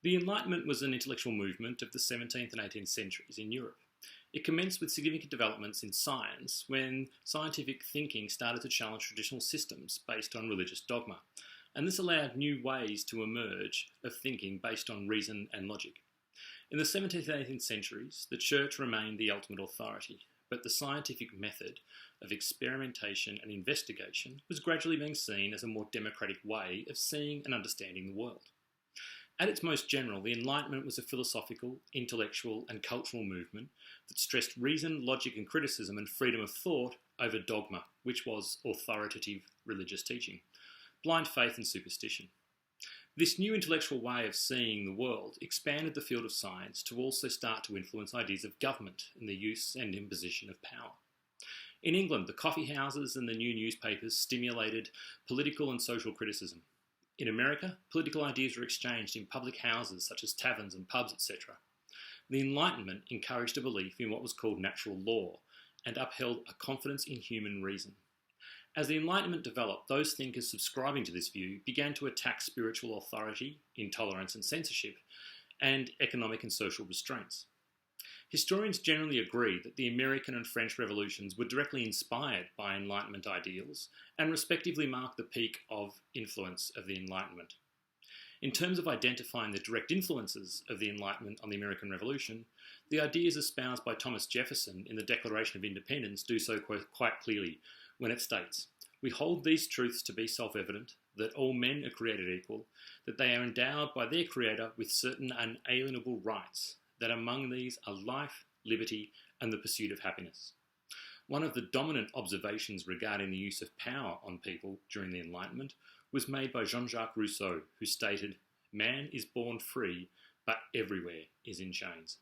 The Enlightenment was an intellectual movement of the 17th and 18th centuries in Europe. It commenced with significant developments in science when scientific thinking started to challenge traditional systems based on religious dogma, and this allowed new ways to emerge of thinking based on reason and logic. In the 17th and 18th centuries, the Church remained the ultimate authority, but the scientific method of experimentation and investigation was gradually being seen as a more democratic way of seeing and understanding the world. At its most general, the Enlightenment was a philosophical, intellectual, and cultural movement that stressed reason, logic, and criticism and freedom of thought over dogma, which was authoritative religious teaching, blind faith, and superstition. This new intellectual way of seeing the world expanded the field of science to also start to influence ideas of government and the use and imposition of power. In England, the coffee houses and the new newspapers stimulated political and social criticism. In America, political ideas were exchanged in public houses such as taverns and pubs, etc. The Enlightenment encouraged a belief in what was called natural law and upheld a confidence in human reason. As the Enlightenment developed, those thinkers subscribing to this view began to attack spiritual authority, intolerance and censorship, and economic and social restraints. Historians generally agree that the American and French revolutions were directly inspired by Enlightenment ideals and respectively mark the peak of influence of the Enlightenment. In terms of identifying the direct influences of the Enlightenment on the American Revolution, the ideas espoused by Thomas Jefferson in the Declaration of Independence do so quite clearly when it states, "We hold these truths to be self-evident, that all men are created equal, that they are endowed by their Creator with certain unalienable rights, that among these are life, liberty, and the pursuit of happiness." One of the dominant observations regarding the use of power on people during the Enlightenment was made by Jean-Jacques Rousseau, who stated, "Man is born free, but everywhere is in chains."